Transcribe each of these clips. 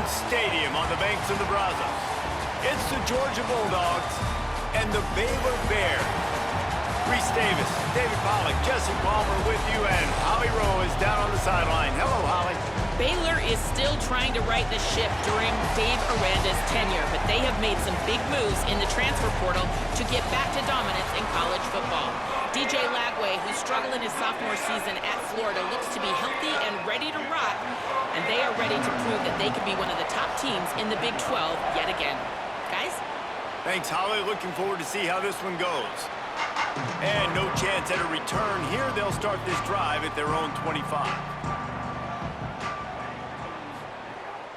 Stadium on the banks of the Brazos. It's the Georgia Bulldogs and the Baylor Bears. Reese Davis, David Pollack, Jesse Palmer with you, and Holly Rowe is down on the sideline. Hello, Holly. Baylor is still trying to right the ship during Dave Aranda's tenure, but they have made some big moves in the transfer portal to get back to dominance in college football. DJ Lagway, who struggled in his sophomore season at Florida, looks to be healthy and ready to rock, and they are ready to prove that they could be one of the top teams in the Big 12 yet again. Guys? Thanks, Holly. Looking forward to see how this one goes. And no chance at a return here. They'll start this drive at their own 25.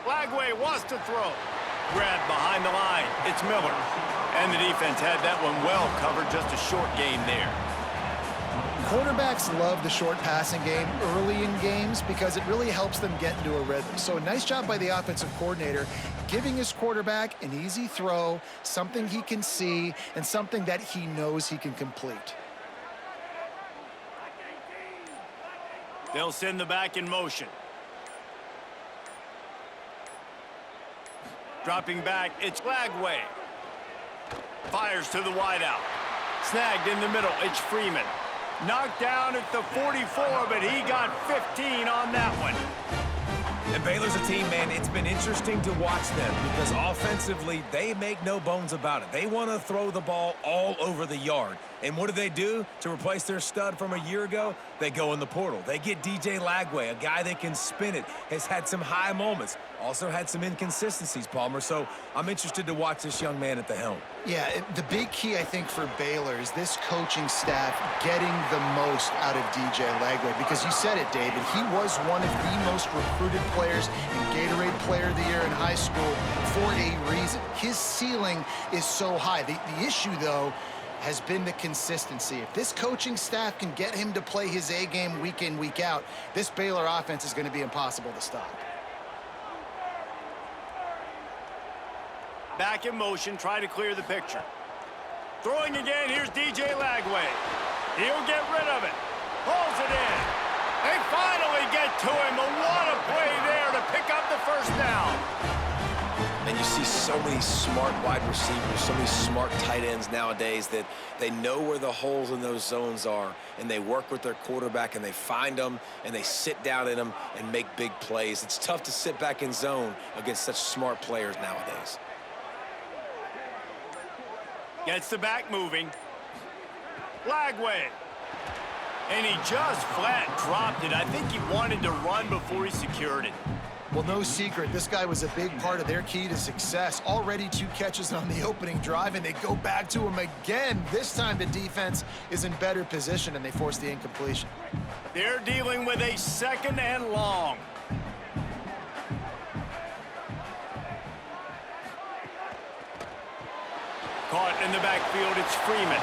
Lagway wants to throw. Grabbed behind the line. It's Miller. And the defense had that one well covered. Just a short game there. Quarterbacks love the short passing game early in games because it really helps them get into a rhythm. So a nice job by the offensive coordinator giving his quarterback an easy throw, something he can see, and something that he knows he can complete. They'll send the back in motion. Dropping back, it's Lagway. Fires to the wideout. Snagged in the middle, it's Freeman. Knocked down at the 44, but he got 15 on that one. And Baylor's a team, man, it's been interesting to watch them because offensively, they make no bones about it. They want to throw the ball all over the yard. And what do? To replace their stud from a year ago? They go in the portal. They get DJ Lagway, a guy that can spin it, has had some high moments, also had some inconsistencies, Palmer. So I'm interested to watch this young man at the helm. Yeah, the big key, I think, for Baylor is this coaching staff getting the most out of DJ Lagway, because you said it, David. He was one of the most recruited players in Gatorade Player of the Year in high school for a reason. His ceiling is so high. The issue, though, has been the consistency. If this coaching staff can get him to play his A game week in, week out, this Baylor offense is going to be impossible to stop. Back in motion, try to clear the picture. Throwing again, here's DJ Lagway. He'll get rid of it. Pulls it in. They finally get to him. But what a play there to pick up the first down. And you see so many smart wide receivers, so many smart tight ends nowadays that they know where the holes in those zones are, and they work with their quarterback, and they find them, and they sit down in them and make big plays. It's tough to sit back in zone against such smart players nowadays. Gets the back moving. Lagway. And he just flat dropped it. I think he wanted to run before he secured it. Well, no secret, this guy was a big part of their key to success. Already 2 catches on the opening drive, and they go back to him again. This time the defense is in better position, and they force the incompletion. They're dealing with a 2nd and long. Caught in the backfield, it's Freeman.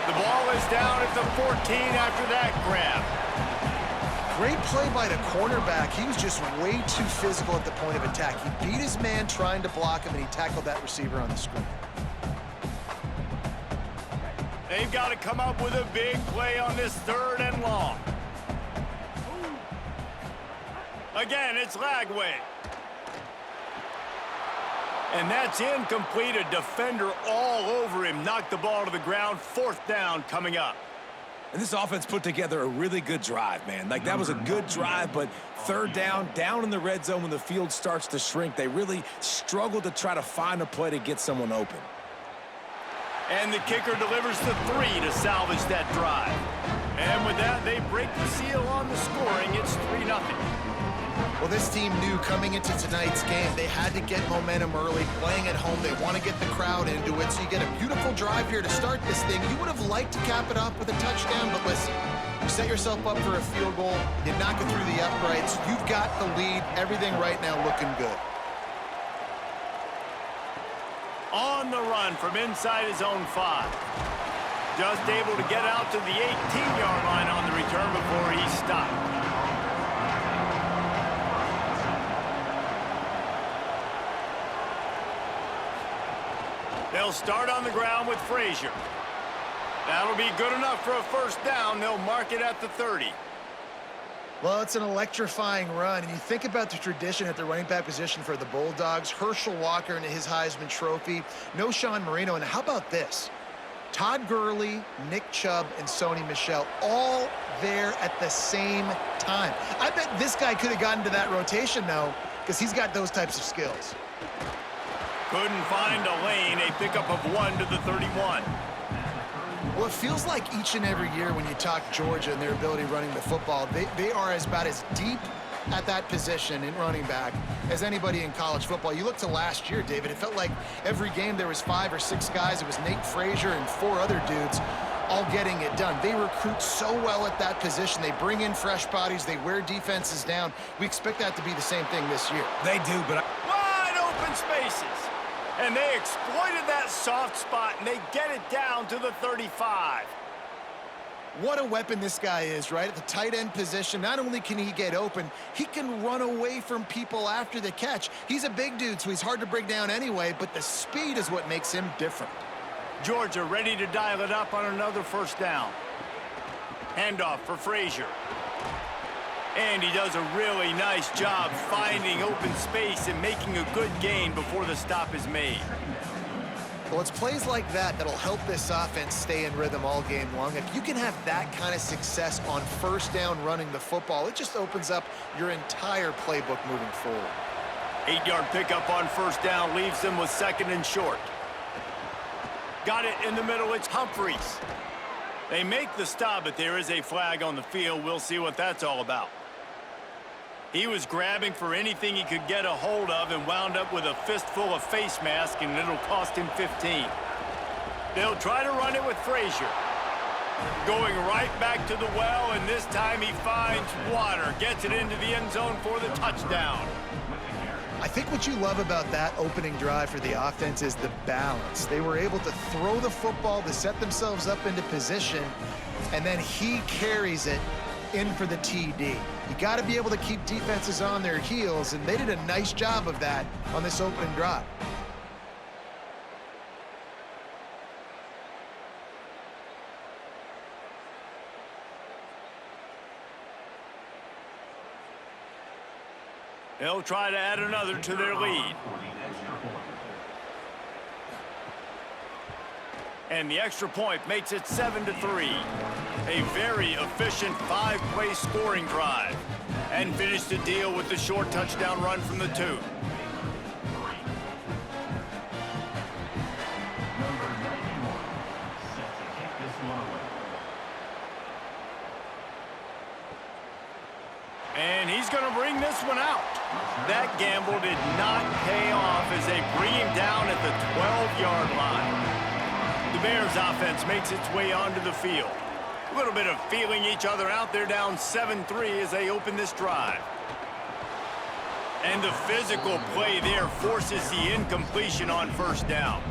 The ball is down at the 14 after that grab. Great play by the cornerback. He was just way too physical at the point of attack. He beat his man trying to block him, and he tackled that receiver on the screen. They've got to come up with a big play on this 3rd and long. Again, it's Lagway. And that's incomplete. A defender all over him. Knocked the ball to the ground. 4th down coming up. And this offense put together a really good drive, man. Like, that was a good drive, but 3rd down in the red zone when the field starts to shrink, they really struggle to try to find a play to get someone open. And the kicker delivers the 3 to salvage that drive. And with that, they break the seal on the scoring. It's 3-0. Well, this team knew coming into tonight's game they had to get momentum early. Playing at home, they want to get the crowd into it. So you get a beautiful drive here to start this thing. You would have liked to cap it off with a touchdown, but listen, you set yourself up for a field goal. You knock it through the uprights. You've got the lead. Everything right now looking good. On the run from inside his own 5. Just able to get out to the 18-yard line on the return before he stopped. They'll start on the ground with Frazier. That'll be good enough for a 1st down. They'll mark it at the 30. Well, it's an electrifying run, and you think about the tradition at the running back position for the Bulldogs, Herschel Walker and his Heisman Trophy, no Sean Marino, and how about this? Todd Gurley, Nick Chubb, and Sony Michel all there at the same time. I bet this guy could have gotten to that rotation, though, because he's got those types of skills. Couldn't find a lane, a pickup of 1 to the 31. Well, it feels like each and every year when you talk Georgia and their ability running the football, they are about as deep at that position in running back as anybody in college football. You look to last year, David, it felt like every game there was 5 or 6 guys. It was Nate Frazier and 4 other dudes all getting it done. They recruit so well at that position. They bring in fresh bodies. They wear defenses down. We expect that to be the same thing this year. They do, but Wide open spaces. And they exploited that soft spot, and they get it down to the 35. What a weapon this guy is, right? At the tight end position, not only can he get open, he can run away from people after the catch. He's a big dude, so he's hard to break down anyway, but the speed is what makes him different. Georgia ready to dial it up on another first down. Handoff for Frazier. And he does a really nice job finding open space and making a good gain before the stop is made. Well, it's plays like that that'll help this offense stay in rhythm all game long. If you can have that kind of success on first down running the football, it just opens up your entire playbook moving forward. 8-yard pickup on first down leaves them with 2nd and short. Got it in the middle, it's Humphries. They make the stop, but there is a flag on the field. We'll see what that's all about. He was grabbing for anything he could get a hold of and wound up with a fistful of face mask, and it'll cost him 15. They'll try to run it with Frazier. Going right back to the well, and this time he finds water. Gets it into the end zone for the touchdown. I think what you love about that opening drive for the offense is the balance. They were able to throw the football to set themselves up into position, and then he carries it in for the TD. You got to be able to keep defenses on their heels, and they did a nice job of that on this opening drive. They'll try to add another to their lead. And the extra point makes it 7-3. A very efficient 5-play scoring drive. And finish the deal with the short touchdown run from the 2. And he's going to bring this one out. That gamble did not pay off as they bring him down at the 12-yard line. The Bears offense makes its way onto the field. A little bit of feeling each other out. They're down 7-3 as they open this drive. And the physical play there forces the incompletion on first down.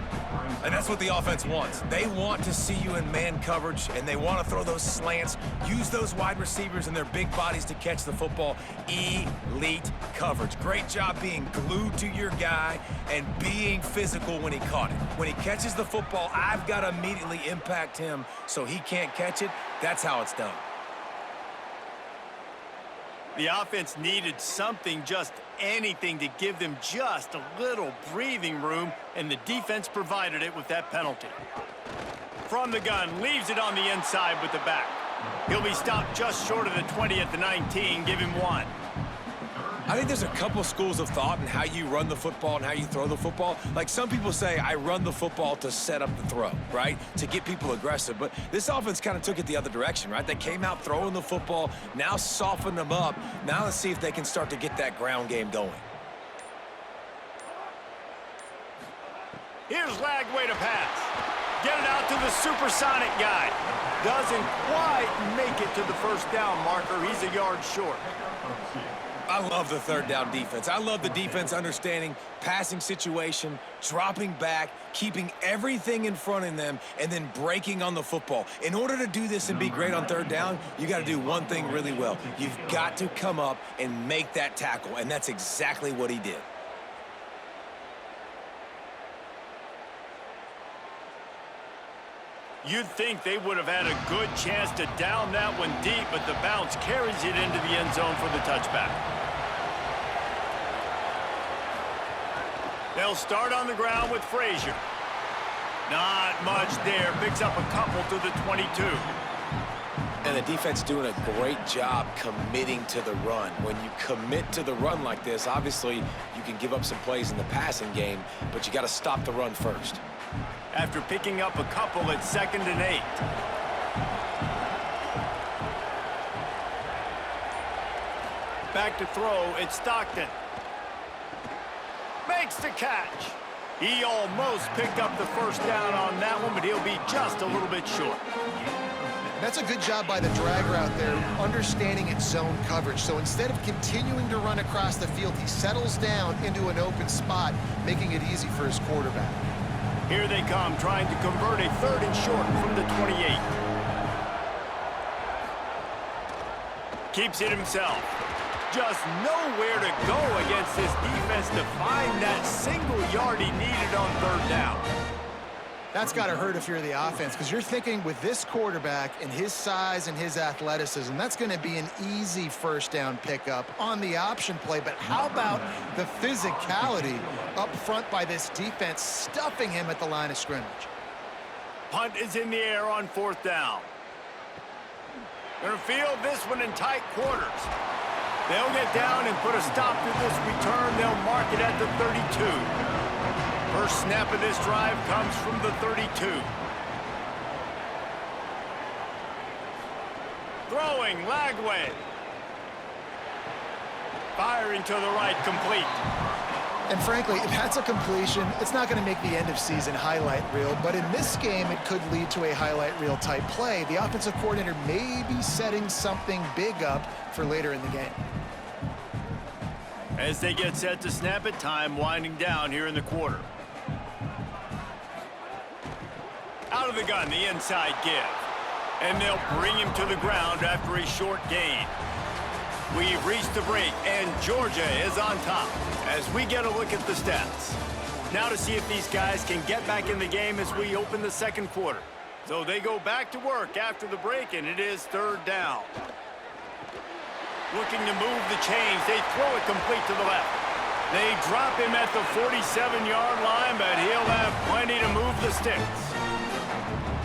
And that's what the offense wants. They want to see you in man coverage, and they want to throw those slants, use those wide receivers and their big bodies to catch the football. Elite coverage. Great job being glued to your guy and being physical when he caught it. When he catches the football, I've got to immediately impact him so he can't catch it. That's how it's done. The offense needed something, just anything, to give them just a little breathing room, and the defense provided it with that penalty. From the gun, leaves it on the inside with the back. He'll be stopped just short of the 20 at the 19, give him 1. I think there's a couple schools of thought in how you run the football and how you throw the football. Like some people say, I run the football to set up the throw, right? To get people aggressive. But this offense kind of took it the other direction, right? They came out throwing the football, now softened them up. Now let's see if they can start to get that ground game going. Here's Lagway to pass. Get it out to the supersonic guy. Doesn't quite make it to the first down marker. He's a yard short. I love the third down defense. I love the defense understanding passing situation, dropping back, keeping everything in front of them, and then breaking on the football. In order to do this and be great on third down, you got to do one thing really well. You've got to come up and make that tackle, and that's exactly what he did. You'd think they would have had a good chance to down that one deep, but the bounce carries it into the end zone for the touchback. They'll start on the ground with Frazier. Not much there. Picks up a couple to the 22. And the defense doing a great job committing to the run. When you commit to the run like this, obviously you can give up some plays in the passing game, but you got to stop the run first. After picking up a couple, it's 2nd and 8. Back to throw, it's Stockton. Makes the catch. He almost picked up the first down on that one, but he'll be just a little bit short. That's a good job by the drag route there, understanding its zone coverage. So instead of continuing to run across the field, he settles down into an open spot, making it easy for his quarterback. Here they come, trying to convert a 3rd and short from the 28. Keeps it himself. Just nowhere to go against this defense to find that single yard he needed on 3rd down. That's got to hurt if you're the offense, because you're thinking with this quarterback and his size and his athleticism, that's going to be an easy 1st down pickup on the option play. But how about the physicality up front by this defense, stuffing him at the line of scrimmage? Punt is in the air on 4th down. Going to field this one in tight quarters. They'll get down and put a stop to this return. They'll mark it at the 32. First snap of this drive comes from the 32. Throwing, Lagway. Firing to the right, complete. And frankly, that's a completion. It's not going to make the end of season highlight reel, but in this game, it could lead to a highlight reel type play. The offensive coordinator may be setting something big up for later in the game. As they get set to snap it, time winding down here in the quarter. Out of the gun, the inside give. And they'll bring him to the ground after a short gain. We've reached the break, and Georgia is on top as we get a look at the stats. Now to see if these guys can get back in the game as we open the 2nd quarter. So they go back to work after the break, and it is 3rd down. Looking to move the chains. They throw it complete to the left. They drop him at the 47-yard line, but he'll have plenty to move the sticks.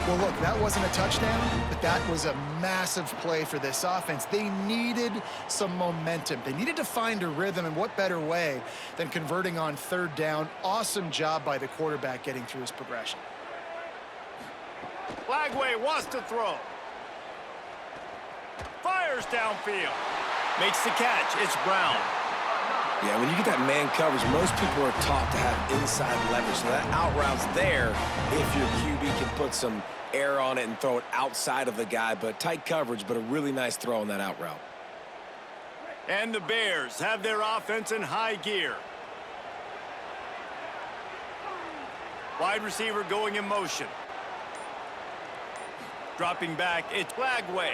Well, look, that wasn't a touchdown, but that was a massive play for this offense. They needed some momentum. They needed to find a rhythm, and what better way than converting on 3rd down. Awesome job by the quarterback getting through his progression. Lagway wants to throw. Fires downfield. Makes the catch. It's Brown. Yeah, when you get that man coverage, most people are taught to have inside leverage. So that out route's there if your QB can put some air on it and throw it outside of the guy. But tight coverage, but a really nice throw on that out route. And the Bears have their offense in high gear. Wide receiver going in motion. Dropping back, it's Lagway.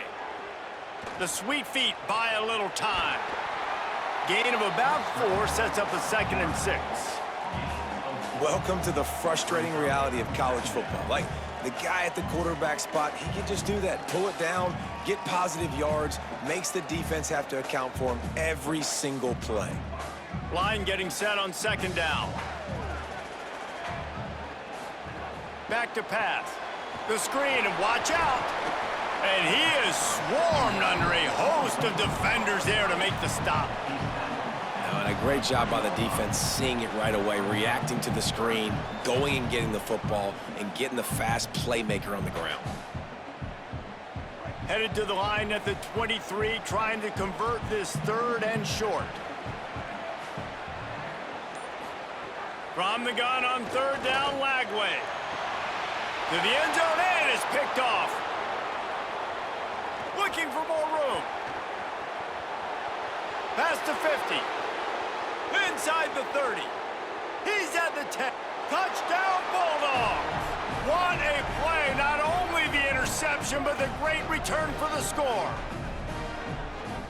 The sweet feet buy a little time. Gain of about 4 sets up the 2nd and 6. Welcome to the frustrating reality of college football. Like, the guy at the quarterback spot, he can just do that. Pull it down, get positive yards, makes the defense have to account for him every single play. Line getting set on 2nd down. Back to pass. The screen, and watch out. And he is swarmed under a host of defenders there to make the stop. And a great job by the defense seeing it right away, reacting to the screen, going and getting the football, and getting the fast playmaker on the ground. Headed to the line at the 23, trying to convert this 3rd and short. From the gun on 3rd down, Lagway. To the end zone, and it is picked off. Looking for more room. Past the 50. Inside the 30. He's at the 10. Touchdown, Bulldogs. What a play. Not only the interception, but the great return for the score.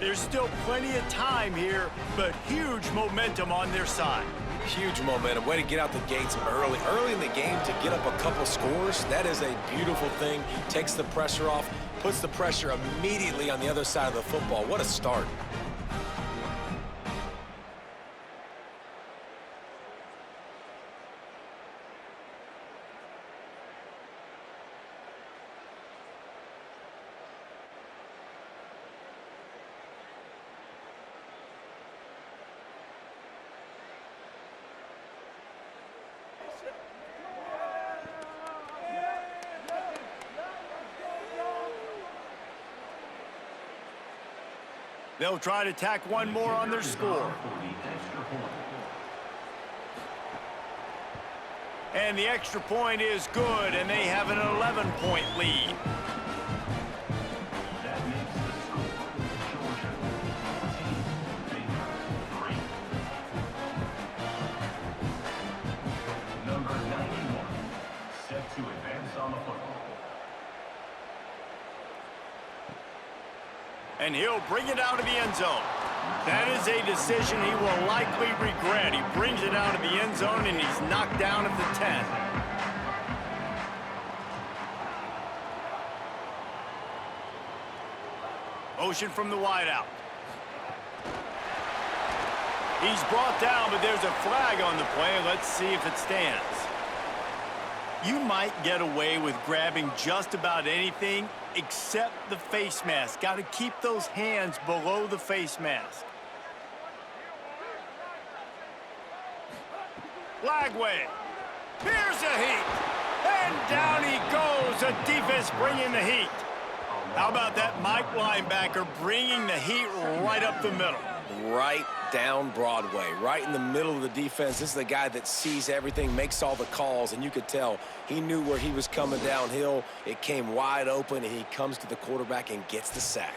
There's still plenty of time here, but huge momentum on their side. Huge momentum. Way to get out the gates early. Early in the game to get up a couple scores, that is a beautiful thing. Takes the pressure off, puts the pressure immediately on the other side of the football. What a start. They'll try to tack one more on their score. And the extra point is good, and they have an 11-point lead. That makes the score Georgia 14, Baylor 3. Number 91, set to advance on the football. And he'll bring it out of the end zone. That is a decision he will likely regret. He brings it out of the end zone, and he's knocked down at the 10. Motion from the wideout. He's brought down, but there's a flag on the play. Let's see if it stands. You might get away with grabbing just about anything except the face mask. Got to keep those hands below the face mask. Lagway. Here's the heat. And down he goes. The defense bringing the heat. How about that Mike linebacker bringing the heat right up the middle? Right down Broadway, right in the middle of the defense. This is the guy that sees everything, makes all the calls, and you could tell he knew where he was coming downhill. It came wide open, and he comes to the quarterback and gets the sack.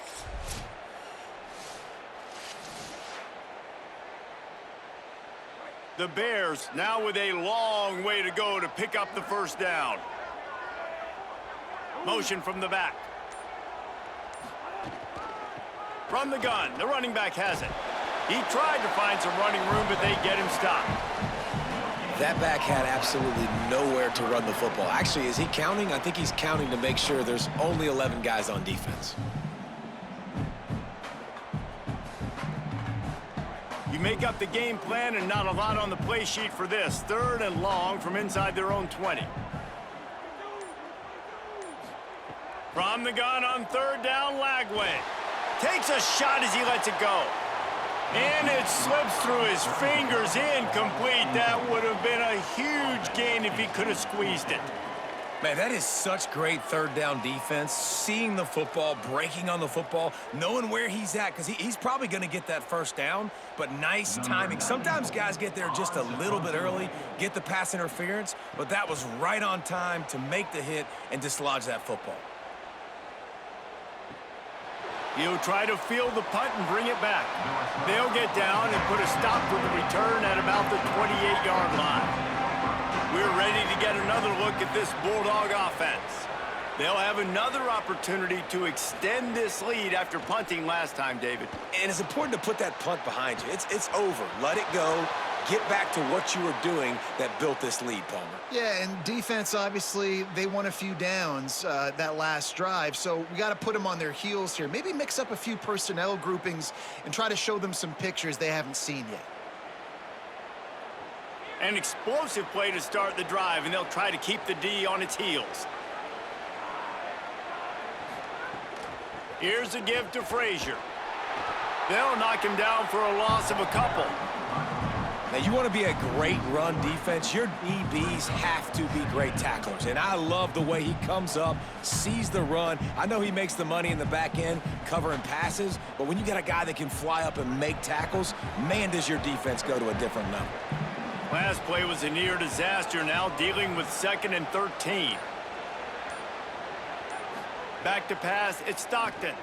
The Bears now with a long way to go to pick up the first down. Motion from the back. From the gun, the running back has it. He tried to find some running room, but they get him stopped. That back had absolutely nowhere to run the football. Actually, is he counting? I think he's counting to make sure there's only 11 guys on defense. You make up the game plan and not a lot on the play sheet for this. Third and long from inside their own 20. From the gun on third down, Lagway. Takes a shot as he lets it go. And it slips through his fingers, incomplete. That would have been a huge gain if he could have squeezed it. Man, that is such great third down defense. Seeing the football, breaking on the football, knowing where he's at, because he's probably going to get that first down, but nice timing. Sometimes guys get there just a little bit early, get the pass interference, but that was right on time to make the hit and dislodge that football. He'll try to field the punt and bring it back. They'll get down and put a stop to the return at about the 28-yard line. We're ready to get another look at this Bulldog offense. They'll have another opportunity to extend this lead after punting last time, David. And it's important to put that punt behind you. It's over. Let it go. Get back to what you were doing that built this lead, Palmer. Yeah, and defense, obviously, they won a few downs that last drive, so we got to put them on their heels here. Maybe mix up a few personnel groupings and try to show them some pictures they haven't seen yet. An explosive play to start the drive, and they'll try to keep the D on its heels. Here's a give to Frazier. They'll knock him down for a loss of a couple. Now, you want to be a great run defense, your DBs have to be great tacklers. And I love the way he comes up, sees the run. I know he makes the money in the back end covering passes, but when you got a guy that can fly up and make tackles, man, does your defense go to a different level. Last play was a near disaster, now dealing with 2nd and 13. Back to pass, it's Stockton.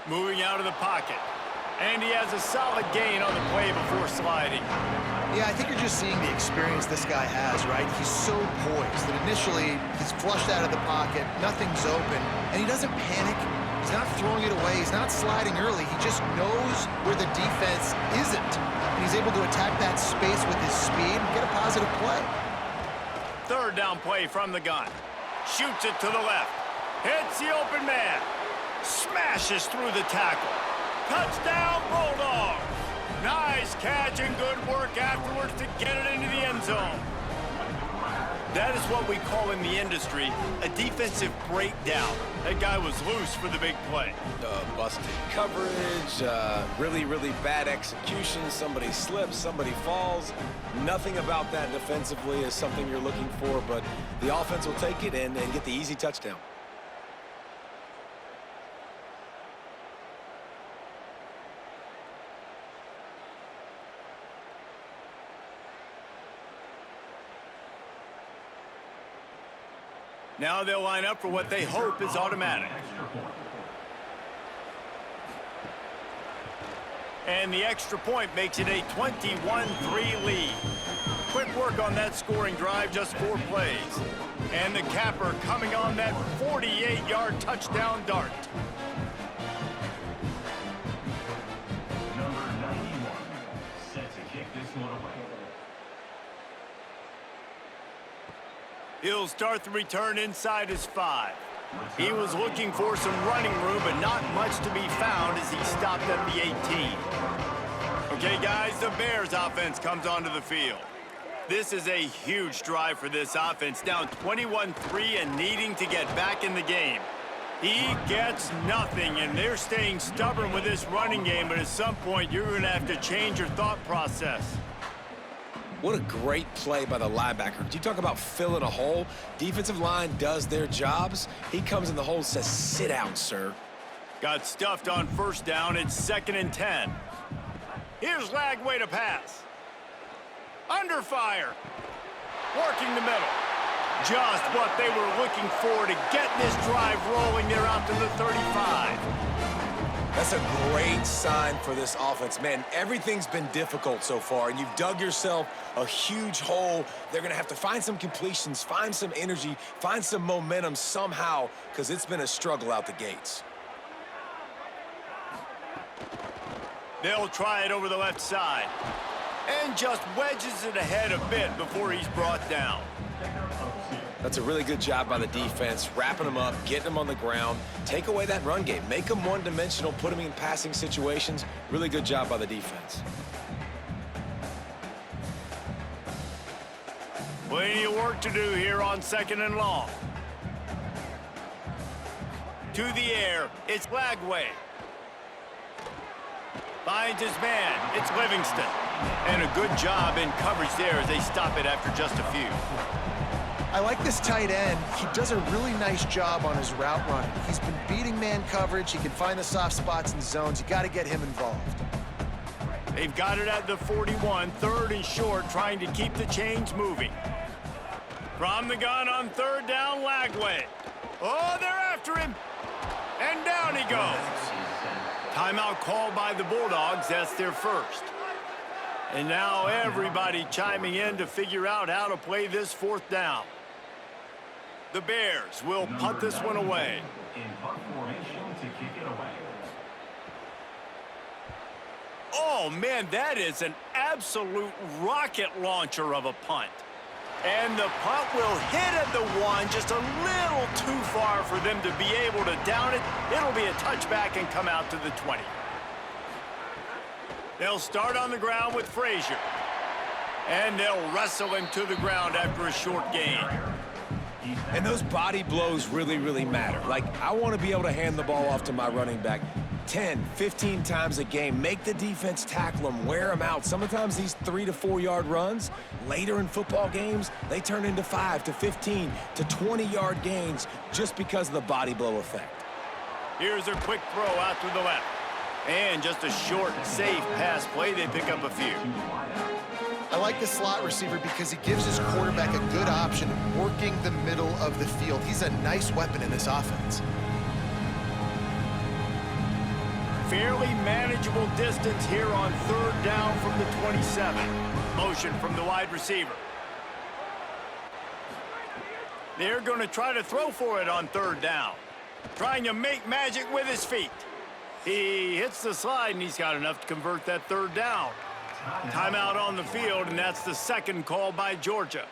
Moving out of the pocket. And he has a solid gain on the play before sliding. Yeah, I think you're just seeing the experience this guy has, right? He's so poised that initially he's flushed out of the pocket, nothing's open, and he doesn't panic. He He's not throwing it away. He's not sliding early. He just knows where the defense isn't. And he's able to attack that space with his speed and get a positive play. Third down play from the gun. Shoots it to the left. Hits the open man. Smashes through the tackle. Touchdown, Bulldogs! Nice catch and good work afterwards to get it into the end zone. That is what we call in the industry a defensive breakdown. That guy was loose for the big play. Busted coverage, really, really bad execution. Somebody slips, somebody falls. Nothing about that defensively is something you're looking for, but the offense will take it and get the easy touchdown. Now they'll line up for what they hope is automatic. And the extra point makes it a 21-3 lead. Quick work on that scoring drive, just 4 plays. And the capper coming on that 48-yard touchdown dart. Number 91, set to kick this one away. He'll start the return inside his 5. He was looking for some running room, but not much to be found as he stopped at the 18. Okay, guys, the Bears offense comes onto the field. This is a huge drive for this offense, down 21-3 and needing to get back in the game. He gets nothing, and they're staying stubborn with this running game, but at some point, you're going to have to change your thought process. What a great play by the linebacker. Did you talk about filling a hole? Defensive line does their jobs. He comes in the hole and says, sit down, sir. Got stuffed on first down. It's 2nd and 10. Here's Lagway to pass. Under fire. Working the middle. Just what they were looking for to get this drive rolling. They're out to the 35. That's a great sign for this offense. Man, everything's been difficult so far, and you've dug yourself a huge hole. They're going to have to find some completions, find some energy, find some momentum somehow, because it's been a struggle out the gates. They'll try it over the left side. And just wedges it ahead a bit before he's brought down. That's a really good job by the defense, wrapping them up, getting them on the ground, take away that run game, make them one-dimensional, put them in passing situations. Really good job by the defense. Plenty of work to do here on 2nd and long. To the air, it's Lagway. Finds his man, it's Livingston. And a good job in coverage there as they stop it after just a few. I like this tight end. He does a really nice job on his route running. He's been beating man coverage. He can find the soft spots and zones. You got to get him involved. They've got it at the 41, 3rd and short, trying to keep the chains moving. From the gun on 3rd down, Lagway. Oh, they're after him. And down he goes. Timeout called by the Bulldogs. That's their first. And now everybody chiming in to figure out how to play this 4th down. The Bears will punt this one away. In punt formation to kick it away. Oh, man, that is an absolute rocket launcher of a punt. And the punt will hit at the 1, just a little too far for them to be able to down it. It'll be a touchback and come out to the 20. They'll start on the ground with Frazier. And they'll wrestle him to the ground after a short gain. And those body blows really, really matter. Like, I want to be able to hand the ball off to my running back 10, 15 times a game. Make the defense tackle them, wear them out. Sometimes these 3 to 4 yard runs, later in football games, they turn into 5 to 15 to 20 yard gains just because of the body blow effect. Here's a quick throw out to the left. And just a short, safe pass play. They pick up a few. I like the slot receiver because he gives his quarterback a good option working the middle of the field. He's a nice weapon in this offense. Fairly manageable distance here on 3rd down from the 27. Motion from the wide receiver. They're going to try to throw for it on 3rd down. trying to make magic with his feet. He hits the slide, and he's got enough to convert that third down. Timeout on the field, and that's the second call by Georgia.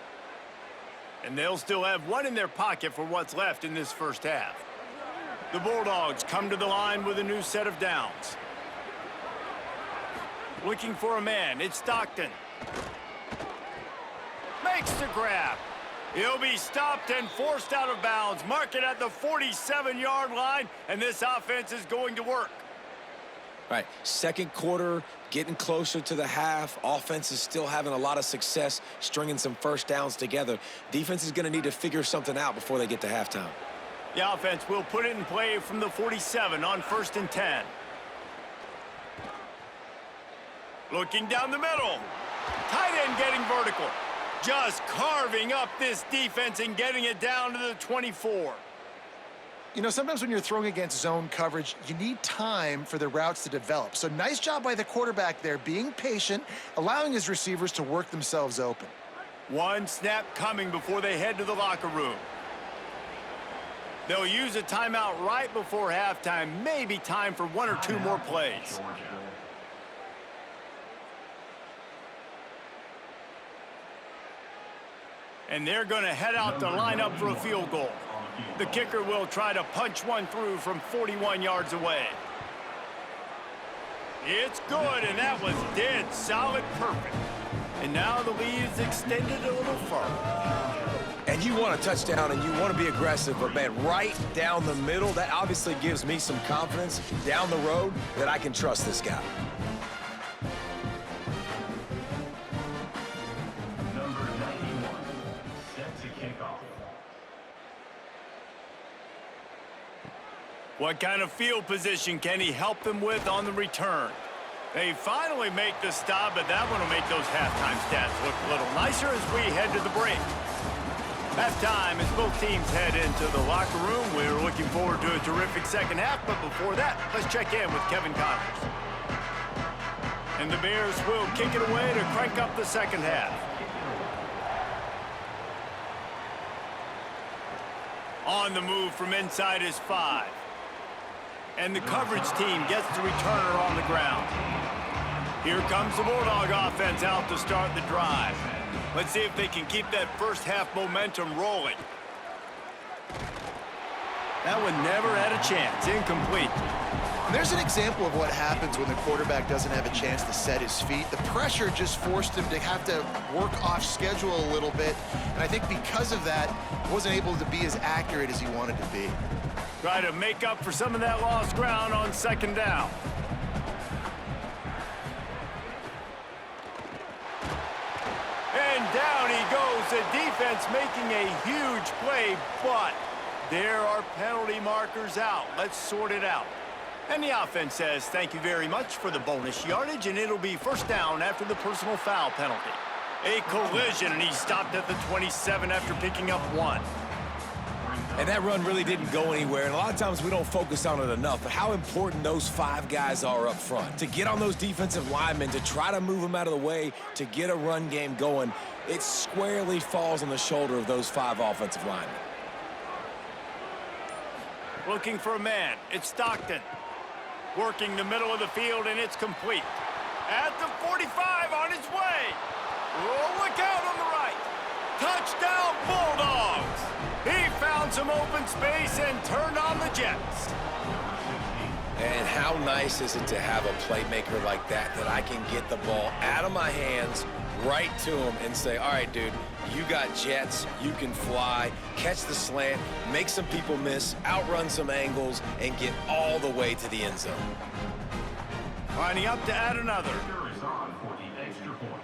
And they'll still have one in their pocket for what's left in this first half. The Bulldogs come to the line with a new set of downs. Looking for a man, it's Stockton. Makes the grab. He'll be stopped and forced out of bounds. Mark it at the 47-yard line, and this offense is going to work. Right, second quarter, getting closer to the half. Offense is still having a lot of success stringing some first downs together. Defense is going to need to figure something out before they get to halftime. The offense will put it in play from the 47 on 1st and 10. Looking down the middle. Tight end getting vertical. Just carving up this defense and getting it down to the 24. You know, sometimes when you're throwing against zone coverage, you need time for the routes to develop. So nice job by the quarterback there, being patient, allowing his receivers to work themselves open. One snap coming before they head to the locker room. They'll use a timeout right before halftime. Maybe time for one or two more plays. And they're going to head out to line up for a field goal. The kicker will try to punch one through from 41 yards away. It's good, and that was dead solid perfect. And now the lead is extended a little further. And you want a touchdown and you want to be aggressive, but man, right down the middle, that obviously gives me some confidence down the road that I can trust this guy. Number 91, set to kick off. What kind of field position can he help them with on the return? They finally make the stop, but that one will make those halftime stats look a little nicer as we head to the break. Halftime as both teams head into the locker room. We're looking forward to a terrific second half, but before that, let's check in with Kevin Connors. And the Bears will kick it away to crank up the second half. On the move from inside is 5. And the coverage team gets the returner on the ground. Here comes the Bulldog offense out to start the drive. Let's see if they can keep that first half momentum rolling. That one never had a chance. Incomplete. And there's an example of what happens when the quarterback doesn't have a chance to set his feet. The pressure just forced him to have to work off schedule a little bit. And I think because of that, he wasn't able to be as accurate as he wanted to be. Try to make up for some of that lost ground on second down. And down he goes. The defense making a huge play, but there are penalty markers out. Let's sort it out. And the offense says thank you very much for the bonus yardage, and it'll be first down after the personal foul penalty. A collision, and he stopped at the 27 after picking up 1. And that run really didn't go anywhere, and a lot of times we don't focus on it enough, but how important those 5 guys are up front. To get on those defensive linemen, to try to move them out of the way, to get a run game going, it squarely falls on the shoulder of those 5 offensive linemen. Looking for a man, it's Stockton. Working the middle of the field, and it's complete. At the 45 on his way. Oh, look out on the right. Touchdown, Bulldogs. He found some open space and turned on the Jets. And how nice is it to have a playmaker like that I can get the ball out of my hands right to him and say, all right, dude, you got jets, you can fly, catch the slant, make some people miss, outrun some angles, and get all the way to the end zone. Lining up to add another. Kicker is on for the extra point.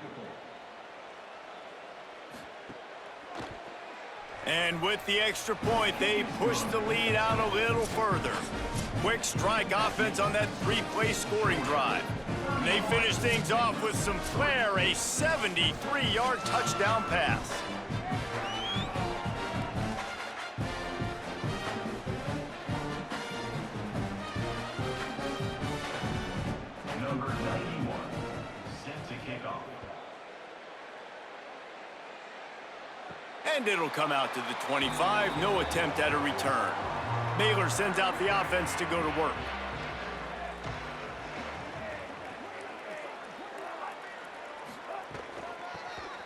And with the extra point, they push the lead out a little further. Quick strike offense on that 3-play scoring drive. And they finish things off with some flair, a 73-yard touchdown pass. Number 91, set to kick off. And it'll come out to the 25. No attempt at a return. Baylor sends out the offense to go to work.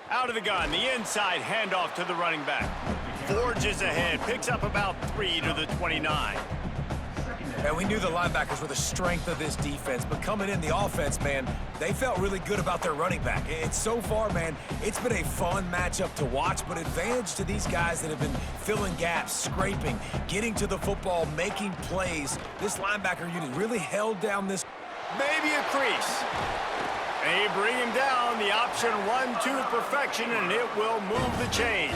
Out of the gun, the inside handoff to the running back. Forges ahead, picks up about 3 to the 29. And we knew the linebackers were the strength of this defense, but coming in the offense, man, they felt really good about their running back. And so far, man, it's been a fun matchup to watch, but advantage to these guys that have been filling gaps, scraping, getting to the football, making plays. This linebacker unit really held down this. Maybe a crease. They bring him down, the option run to perfection, and it will move the chains.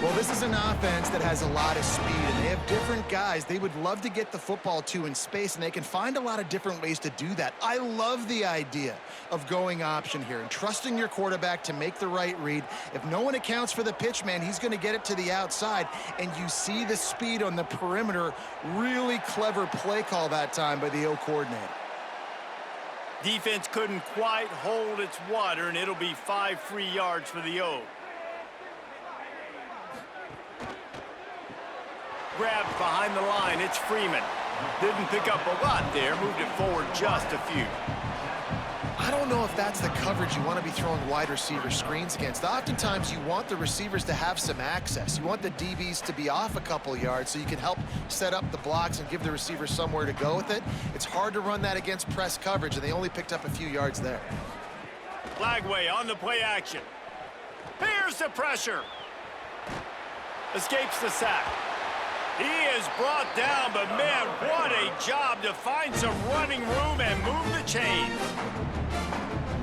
Well, this is an offense that has a lot of speed, and they have different guys they would love to get the football to in space, and they can find a lot of different ways to do that. I love the idea of going option here and trusting your quarterback to make the right read. If no one accounts for the pitch, man, he's going to get it to the outside, and you see the speed on the perimeter. Really clever play call that time by the O coordinator. Defense couldn't quite hold its water, and it'll be 5 free yards for the O. Grabbed behind the line, it's Freeman. Didn't pick up a lot there, moved it forward just a few. I don't know if that's the coverage you want to be throwing wide receiver screens against. Oftentimes, you want the receivers to have some access. You want the DBs to be off a couple yards so you can help set up the blocks and give the receiver somewhere to go with it. It's hard to run that against press coverage, and they only picked up a few yards there. Lagway on the play action. Here's the pressure. Escapes the sack. He is brought down, but man, what a job to find some running room and move the chains.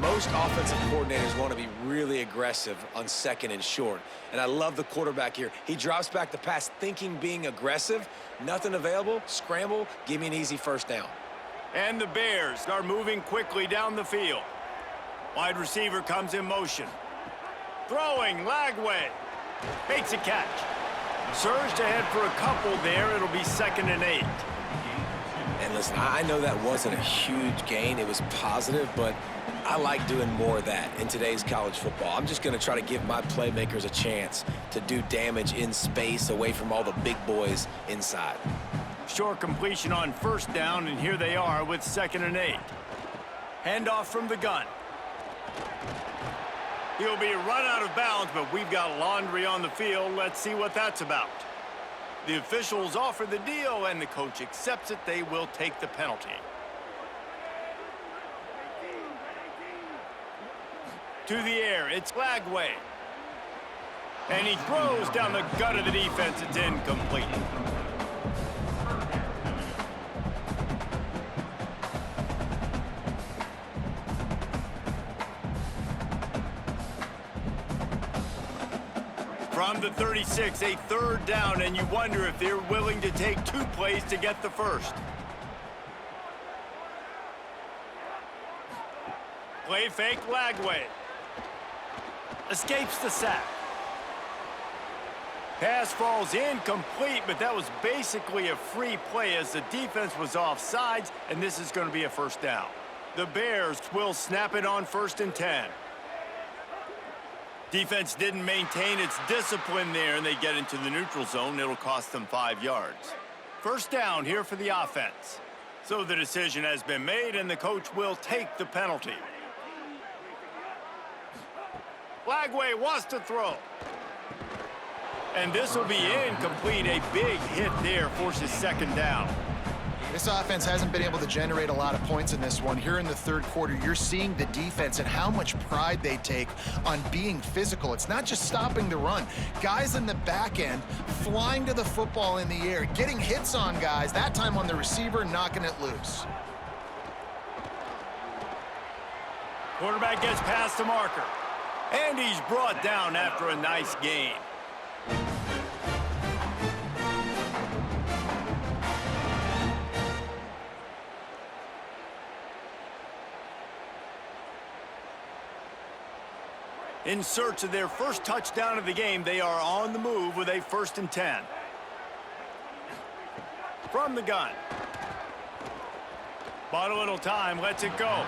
Most offensive coordinators want to be really aggressive on second and short. And I love the quarterback here. He drops back the pass thinking being aggressive. Nothing available, scramble, give me an easy first down. And the Bears are moving quickly down the field. Wide receiver comes in motion. Throwing, Lagway. Makes a catch. Surged ahead for a couple there. It'll be 2nd and 8. And listen, I know that wasn't a huge gain. It was positive, but I like doing more of that in today's college football. I'm just going to try to give my playmakers a chance to do damage in space away from all the big boys inside. Short completion on 1st down, and here they are with 2nd and 8. Handoff from the gun. He'll be run out of bounds, but we've got laundry on the field. Let's see what that's about. The officials offer the deal, and the coach accepts it. They will take the penalty. To the air, it's Lagway. And he throws down the gut of the defense. It's incomplete. From the 36, a 3rd down, and you wonder if they're willing to take 2 plays to get the first. Play fake, Lagway. Escapes the sack. Pass falls incomplete, but that was basically a free play as the defense was offsides, and this is going to be a 1st down. The Bears will snap it on 1st and 10. Defense didn't maintain its discipline there, and they get into the neutral zone. It'll cost them 5 yards. 1st down here for the offense. So the decision has been made, and the coach will take the penalty. Lagway wants to throw. And this will be incomplete. A big hit there forces 2nd down. This offense hasn't been able to generate a lot of points in this one. Here in the 3rd quarter, you're seeing the defense and how much pride they take on being physical. It's not just stopping the run. Guys in the back end flying to the football in the air, getting hits on guys, that time on the receiver, knocking it loose. Quarterback gets past the marker. And he's brought down after a nice gain. In search of their first touchdown of the game, they are on the move with a 1st and 10. From the gun. Bought a little time, lets it go.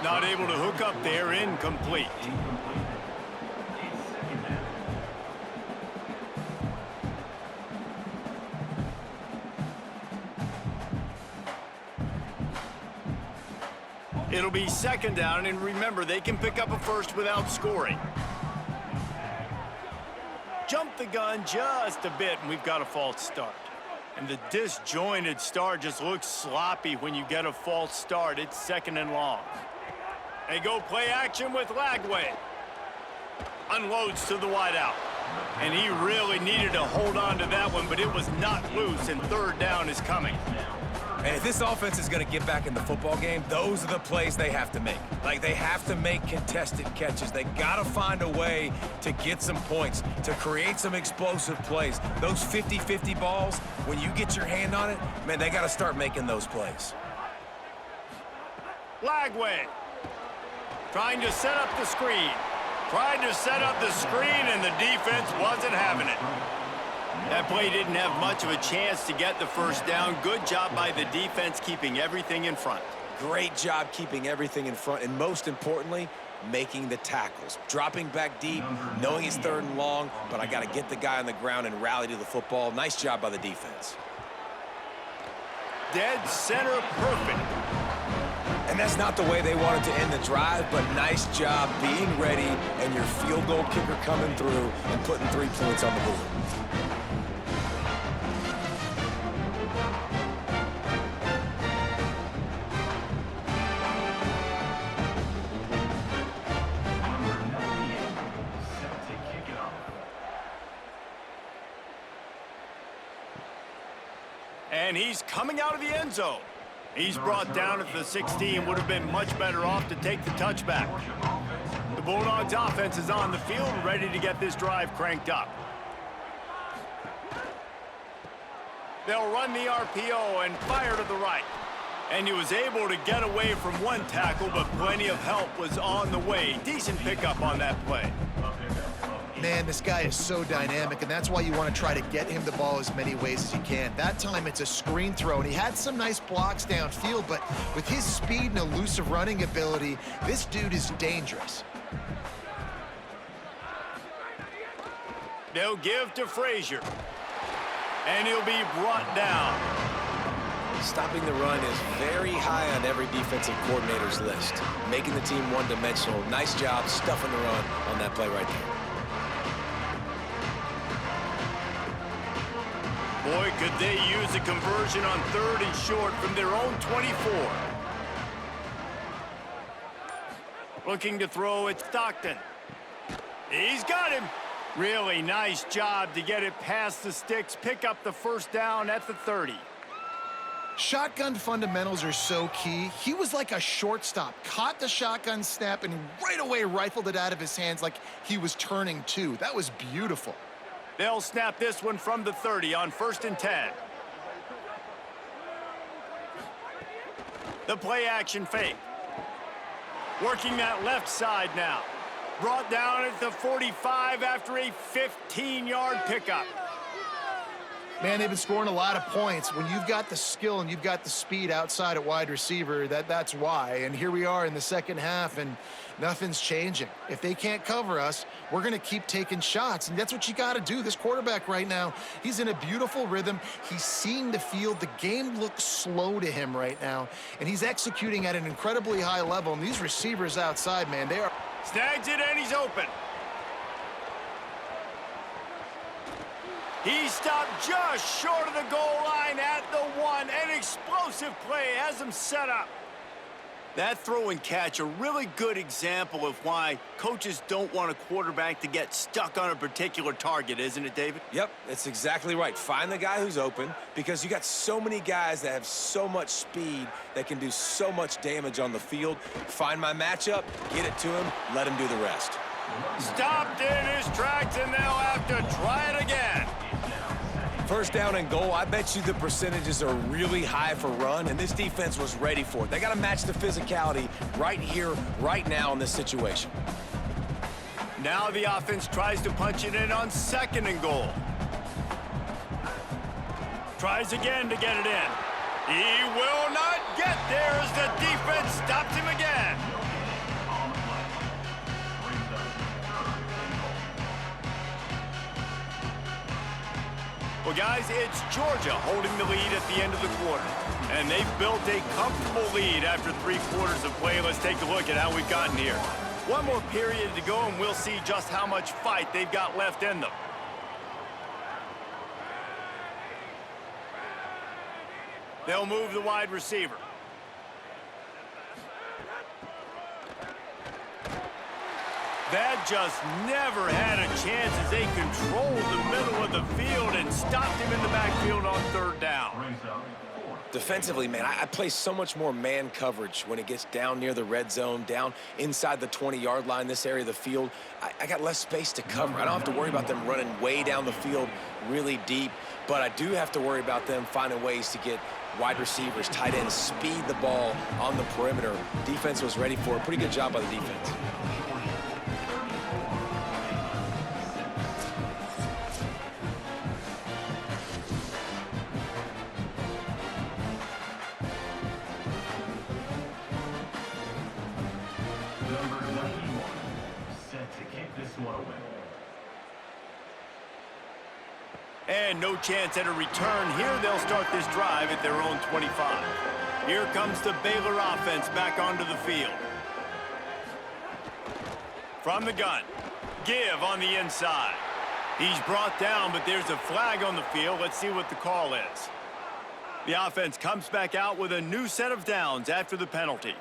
Not able to hook up there, incomplete. It'll be second down, and remember, they can pick up a first without scoring. Jump the gun just a bit, and we've got a false start. And the disjointed start just looks sloppy when you get a false start. It's second and long. They go play action with Lagway. Unloads to the wideout. And he really needed to hold on to that one, but it was not loose, and third down is coming. And if this offense is going to get back in the football game, those are the plays they have to make. Like, they have to make contested catches. They got to find a way to get some points, to create some explosive plays. Those 50-50 balls, when you get your hand on it, man, they got to start making those plays. Lagway trying to set up the screen. Trying to set up the screen, and the defense wasn't having it. That play didn't have much of a chance to get the first down. Good job by the defense keeping everything in front. Great job keeping everything in front, and most importantly, making the tackles. Dropping back deep, knowing he's third and long, but I got to get the guy on the ground and rally to the football. Nice job by the defense. Dead center perfect. And that's not the way they wanted to end the drive, but nice job being ready and your field goal kicker coming through and putting 3 points on the board. And he's coming out of the end zone. He's brought down at the 16. Would have been much better off to take the touchback. The Bulldogs offense is on the field, ready to get this drive cranked up. They'll run the RPO and fire to the right. And he was able to get away from one tackle, but plenty of help was on the way. Decent pickup on that play. Man, this guy is so dynamic, and that's why you want to try to get him the ball as many ways as you can. That time, it's a screen throw, and he had some nice blocks downfield, but with his speed and elusive running ability, this dude is dangerous. They'll give to Frazier, and he'll be brought down. Stopping the run is very high on every defensive coordinator's list. Making the team one-dimensional. Nice job stuffing the run on that play right there. Boy, could they use a conversion on 3rd and short from their own 24. Looking to throw at Stockton. He's got him. Really nice job to get it past the sticks, pick up the first down at the 30. Shotgun fundamentals are so key. He was like a shortstop, caught the shotgun snap, and right away rifled it out of his hands like he was turning two. That was beautiful. They'll snap this one from the 30 on 1st and 10. The play action fake. Working that left side now. Brought down at the 45 after a 15-yard pickup. Man, they've been scoring a lot of points. When you've got the skill and you've got the speed outside at wide receiver, that's why. And here we are in the second half, and nothing's changing. If they can't cover us, we're going to keep taking shots, and that's what you got to do. This quarterback right now, he's in a beautiful rhythm. He's seeing the field. The game looks slow to him right now, and he's executing at an incredibly high level. And these receivers outside, man, they are... Snags it, and he's open. He stopped just short of the goal line at the 1. An explosive play has him set up. That throw and catch, a really good example of why coaches don't want a quarterback to get stuck on a particular target, isn't it, David? Yep, that's exactly right. Find the guy who's open, because you got so many guys that have so much speed that can do so much damage on the field. Find my matchup, get it to him, let him do the rest. Stopped in his tracks, and they'll have to try it again. First down and goal, I bet you the percentages are really high for run, and this defense was ready for it. They got to match the physicality right here, right now in this situation. Now the offense tries to punch it in on 2nd and goal. Tries again to get it in. He will not get there as the defense stops him again. Well, guys, it's Georgia holding the lead at the end of the quarter. And they've built a comfortable lead after 3 quarters of play. Let's take a look at how we've gotten here. One more period to go, and we'll see just how much fight they've got left in them. They'll move the wide receiver. That just never had a chance as they controlled the middle of the field and stopped him in the backfield on 3rd down. Defensively, man, I play so much more man coverage when it gets down near the red zone, down inside the 20-yard line, this area of the field. I got less space to cover. I don't have to worry about them running way down the field really deep, but I do have to worry about them finding ways to get wide receivers, tight ends, speed the ball on the perimeter. Defense was ready for it. Pretty good job by the defense. Number 91, set to kick this one away. And no chance at a return here. They'll start this drive at their own 25. Here comes the Baylor offense back onto the field. From the gun, give on the inside. He's brought down, but there's a flag on the field. Let's see what the call is. The offense comes back out with a new set of downs after the penalty.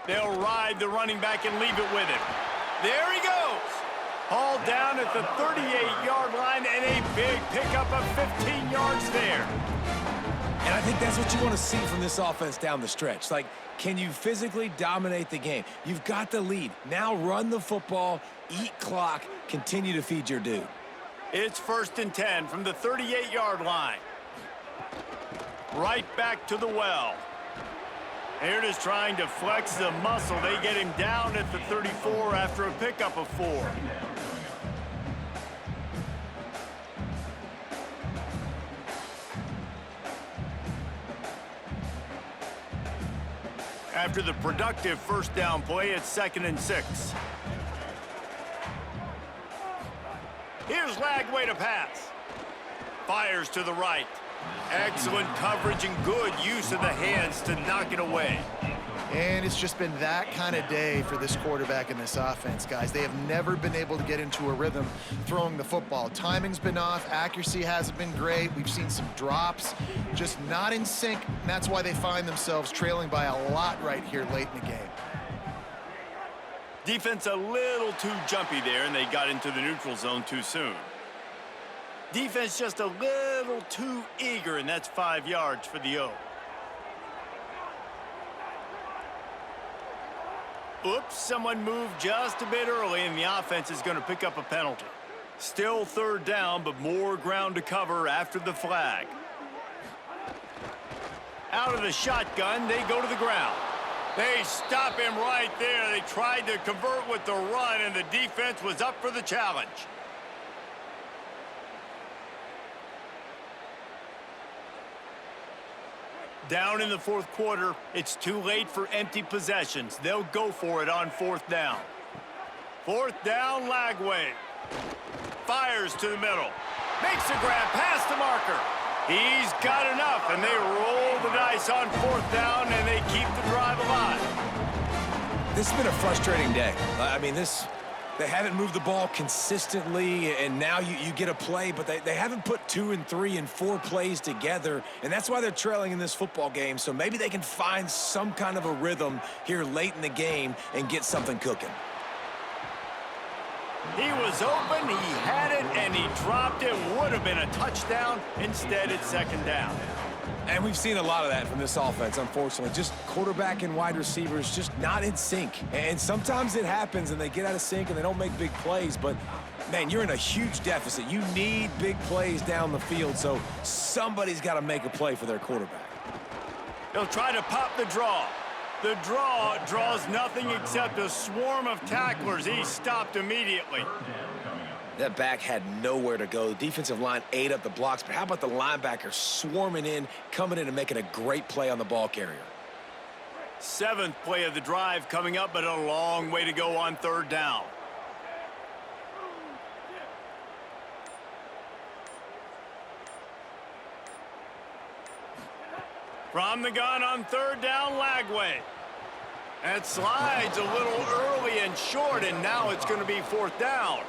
They'll ride the running back and leave it with him. There he goes. Hauled down at the 38-yard line, and a big pickup of 15 yards there. And I think that's what you want to see from this offense down the stretch. Like, can you physically dominate the game? You've got the lead. Now run the football, eat clock, continue to feed your dude. It's 1st and 10 from the 38-yard line. Right back to the well. They're just trying to flex the muscle. They get him down at the 34 after a pickup of 4. After the productive 1st down play, it's 2nd and 6. Here's Lagway to pass. Fires to the right. Excellent coverage and good use of the hands to knock it away. And it's just been that kind of day for this quarterback and this offense, guys. They have never been able to get into a rhythm throwing the football. Timing's been off. Accuracy hasn't been great. We've seen some drops, just not in sync. And that's why they find themselves trailing by a lot right here late in the game. Defense a little too jumpy there, and they got into the neutral zone too soon. Defense just a little too eager, and that's 5 yards for the O. Oops, someone moved just a bit early, and the offense is going to pick up a penalty. Still 3rd down, but more ground to cover after the flag. Out of the shotgun, they go to the ground. They stop him right there. They tried to convert with the run, and the defense was up for the challenge. Down in the 4th quarter, it's too late for empty possessions. They'll go for it on 4th down. 4th down, Lagway. Fires to the middle. Makes a grab past the marker. He's got enough, and they roll the dice on 4th down, and they keep the drive alive. This has been a frustrating day. I mean, they haven't moved the ball consistently, and now you get a play, but they haven't put 2 and 3 and 4 plays together, and that's why they're trailing in this football game. So maybe they can find some kind of a rhythm here late in the game and get something cooking. He was open, he had it, and he dropped it. Would have been a touchdown. Instead, it's 2nd down. And we've seen a lot of that from this offense, unfortunately. Just quarterback and wide receivers just not in sync. And sometimes it happens and they get out of sync and they don't make big plays. But, man, you're in a huge deficit. You need big plays down the field, so somebody's got to make a play for their quarterback. They'll try to pop the draw. The draw draws nothing except a swarm of tacklers. He's stopped immediately. That back had nowhere to go. The defensive line ate up the blocks, but how about the linebacker swarming in, coming in and making a great play on the ball carrier? 7th play of the drive coming up, but a long way to go on 3rd down. From the gun on third down, Lagway. That slides a little early and short, and now it's going to be fourth down.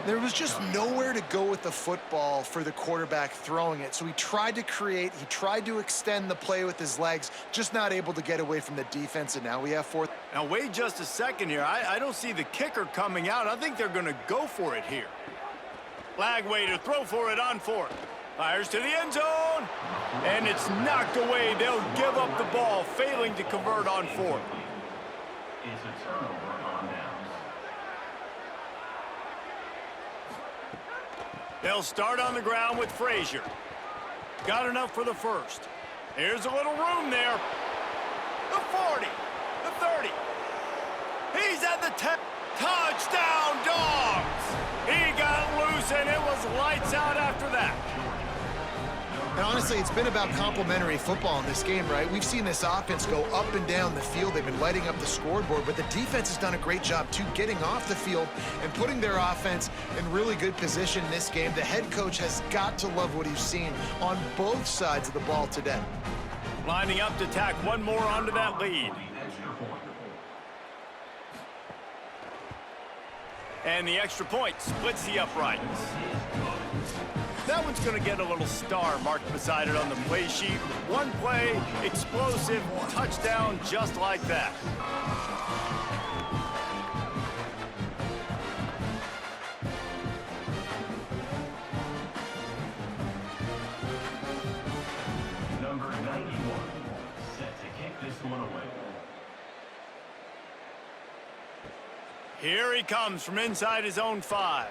There was just nowhere to go with the football for the quarterback throwing it. So he tried to create, he tried to extend the play with his legs, just not able to get away from the defense, and now we have fourth. Now, wait just a second here. I don't see the kicker coming out. I think they're going to go for it here. Lagway to throw for it on fourth. Fires to the end zone, and it's knocked away. They'll give up the ball, failing to convert on fourth. It's a turnover on downs. They'll start on the ground with Frazier. Got enough for the first. Here's a little room there. The 40, the 30. He's at the 10. Touchdown, Dogs! He got loose, and it was lights out after that. And honestly, it's been about complementary football in this game, right? We've seen this offense go up and down the field. They've been lighting up the scoreboard, but the defense has done a great job, too, getting off the field and putting their offense in really good position in this game. The head coach has got to love what he's seen on both sides of the ball today. Lining up to tack one more onto that lead. And the extra point splits the uprights. That one's going to get a little star marked beside it on the play sheet. One play, explosive, touchdown just like that. Number 91, set to kick this one away. Here he comes from inside his own 5.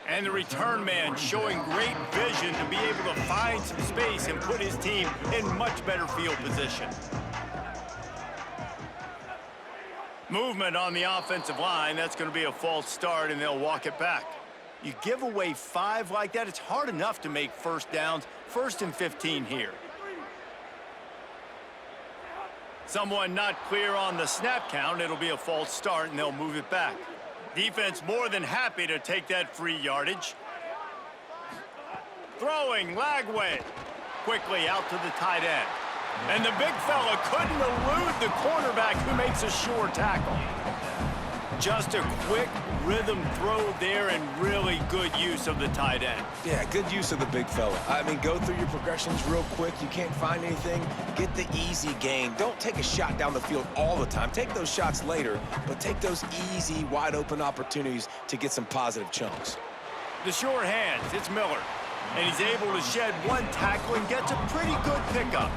And the return man showing great vision to be able to find some space and put his team in much better field position. Movement on the offensive line. That's going to be a false start, and they'll walk it back. You give away 5 like that, it's hard enough to make first downs. 1st and 15 here. Someone not clear on the snap count. It'll be a false start, and they'll move it back. Defense more than happy to take that free yardage. Throwing, Lagway. Quickly out to the tight end. And the big fella couldn't elude the cornerback who makes a sure tackle. Just a quick rhythm throw there and really good use of the tight end. Yeah, good use of the big fella. I mean, go through your progressions real quick. You can't find anything, get the easy gain. Don't take a shot down the field all the time. Take those shots later, but take those easy, wide-open opportunities to get some positive chunks. The sure hands, it's Miller. And he's able to shed one tackle and gets a pretty good pickup.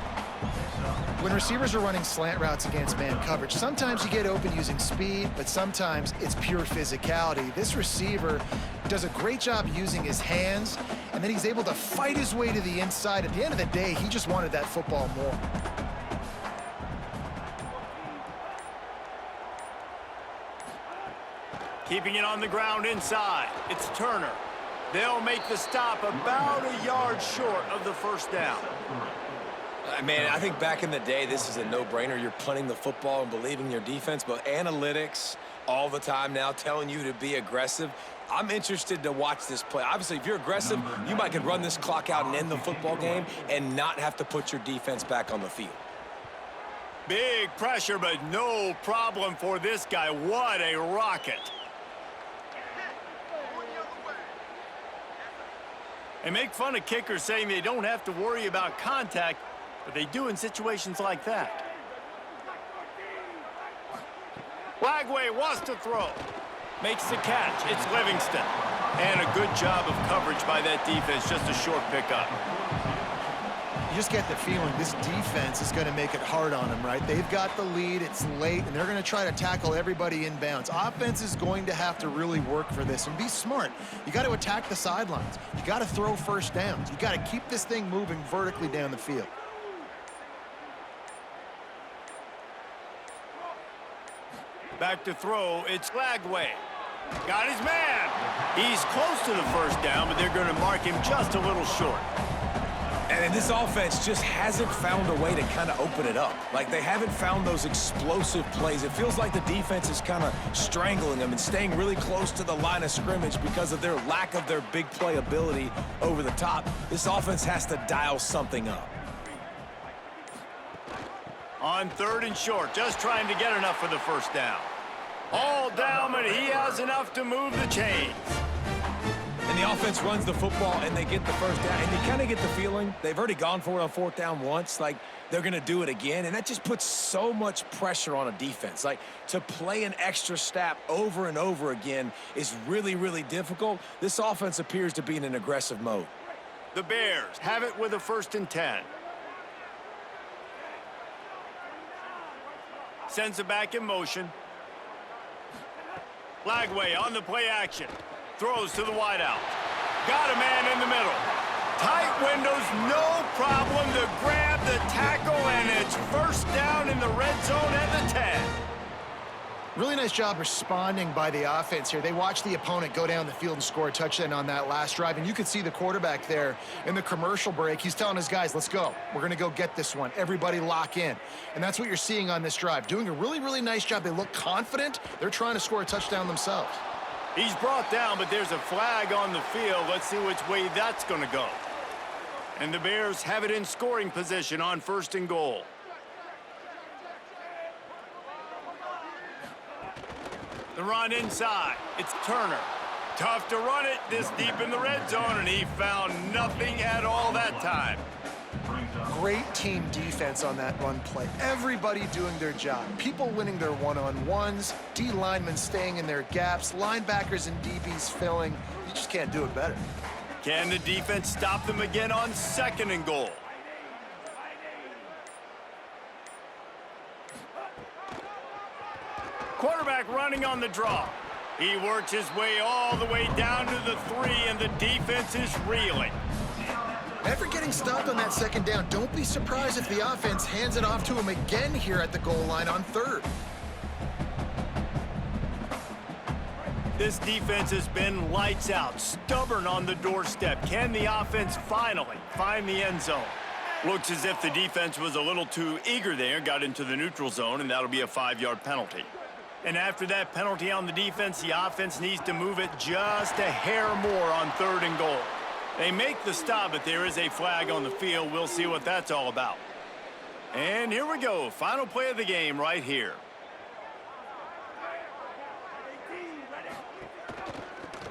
When receivers are running slant routes against man coverage, sometimes you get open using speed, but sometimes it's pure physicality. This receiver does a great job using his hands, and then he's able to fight his way to the inside. At the end of the day, he just wanted that football more. Keeping it on the ground inside. It's Turner. They'll make the stop about a yard short of the first down. Man, I think back in the day, this is a no-brainer. You're punting the football and believing your defense, but analytics all the time now telling you to be aggressive. I'm interested to watch this play. Obviously, if you're aggressive, you might could run this clock out and end the football game and not have to put your defense back on the field. Big pressure, but no problem for this guy. What a rocket. They make fun of kickers saying they don't have to worry about contact, but they do in situations like that. Lagway wants to throw. Makes the catch. It's Livingston. And a good job of coverage by that defense. Just a short pickup. You just get the feeling this defense is going to make it hard on them, right? They've got the lead, it's late, and they're going to try to tackle everybody inbounds. Offense is going to have to really work for this and be smart. You got to attack the sidelines. You got to throw first downs. You got to keep this thing moving vertically down the field. Back to throw, it's Lagway. Got his man. He's close to the first down, but they're going to mark him just a little short. And this offense just hasn't found a way to kind of open it up. Like, they haven't found those explosive plays. It feels like the defense is kind of strangling them and staying really close to the line of scrimmage because of their lack of their big play ability over the top. This offense has to dial something up. On 3rd and short, just trying to get enough for the first down. All down, but he has enough to move the chains. And the offense runs the football, and they get the first down. And you kind of get the feeling they've already gone for it on 4th down once. Like, they're going to do it again. And that just puts so much pressure on a defense. Like, to play an extra snap over and over again is really, really difficult. This offense appears to be in an aggressive mode. The Bears have it with a 1st and 10. Sends it back in motion. Lagway on the play action. Throws to the wideout. Got a man in the middle. Tight windows, no problem to grab the tackle, and it's 1st down in the red zone at the 10. Really nice job responding by the offense here. They watched the opponent go down the field and score a touchdown on that last drive, and you could see the quarterback there in the commercial break. He's telling his guys, let's go. We're going to go get this one. Everybody lock in. And that's what you're seeing on this drive. Doing a really, really nice job. They look confident. They're trying to score a touchdown themselves. He's brought down, but there's a flag on the field. Let's see which way that's going to go. And the Bears have it in scoring position on 1st and goal. The run inside. It's Turner. Tough to run it this deep in the red zone, and he found nothing at all that time. Great team defense on that run play. Everybody doing their job. People winning their one-on-ones, D linemen staying in their gaps, linebackers and DBs filling. You just can't do it better. Can the defense stop them again on 2nd and goal? Quarterback running on the draw. He works his way all the way down to the 3, and the defense is reeling. After getting stopped on that 2nd down, don't be surprised if the offense hands it off to him again here at the goal line on 3rd. This defense has been lights out, stubborn on the doorstep. Can the offense finally find the end zone? Looks as if the defense was a little too eager there, got into the neutral zone, and that'll be a 5-yard penalty. And after that penalty on the defense, the offense needs to move it just a hair more on 3rd and goal. They make the stop, but there is a flag on the field. We'll see what that's all about. And here we go. Final play of the game right here.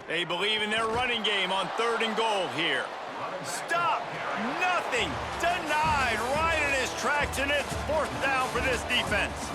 They believe in their running game on 3rd and goal here. Stop! Nothing! Denied right in his tracks, and it's 4th down for this defense.